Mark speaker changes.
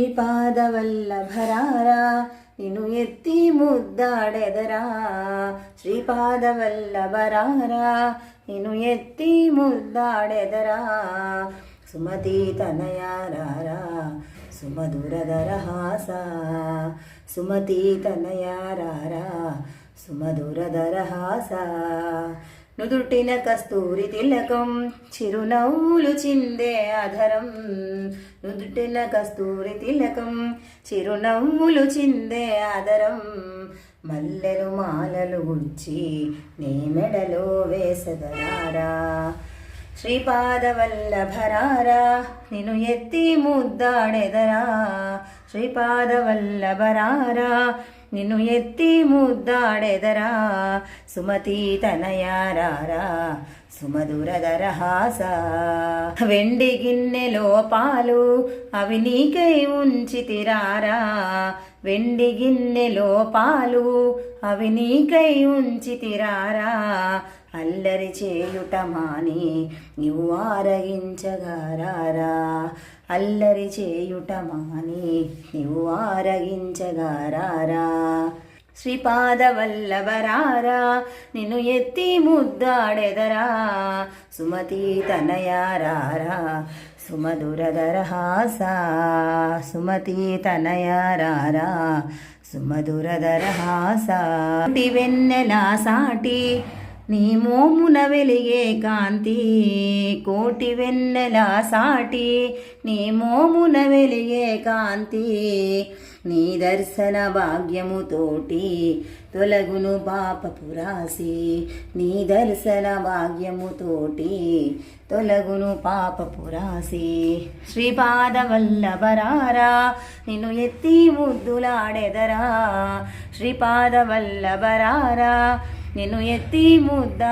Speaker 1: శ్రీపాదవల్లభరారా నిన్ను ఎత్తి ముద్దాడెదరా, శ్రీపాదవల్లభరారా నిన్ను ఎత్తి ముద్దాడెదరా, సుమతి తనయారారా సుమధురధరహాస, సుమతి తనయారారా సుమధురధరహాస, నుదుటిన కస్తూరి తిలకం చిరునవ్వులు చిందే అధరం, నుదుటిన కస్తూరి తిలకం చిరునవ్వులు చిందే ఆదరం, మల్లెలు మాలలు గుచ్చి నీ మెడలో వేసదరారా, శ్రీపాదవల్లభరారా నిన్ను ఎత్తి ముద్దాడెదరా, శ్రీపాదవల్లభరారా నిన్ను ఎత్తి ముద్దాడెదరా, సుమతి తనయారారా సుమధురధరహాస, వెండి గిన్నెలో పాలు అవి నీకై ఉంచితిరారా, వెండి గిన్నెలో పాలు అవి నీకై ఉంచితిరారా, అల్లరి చేయుట మాని నీవు ఆరగించగారారా, అల్లరి చేయుట మాని నీవు ఆరగించగారారా, శ్రీపాదవల్లభరారా నిన్ను ఎత్తి ముద్దాడెదరా, సుమతి తనయారారా సుమధురధరహాస, సుమతి తనయారారా సుమధురధరహాస, వెన్నెలా సాటి నీ మోమున వెలిగే కాంతి, కోటి వెన్నెల సాటి నీ మోమున వెలిగే కాంతి, నీ దర్శన భాగ్యముతోటి తొలగును పాపపురాసి, నీ దర్శన భాగ్యముతోటి తొలగును పాపపురాసి, శ్రీపాదవల్లభరారా నిన్ను ఎత్తి ముద్దులాడెదరా, శ్రీపాదవల్లభరారా నిన్ను ఎత్తి ముద్ద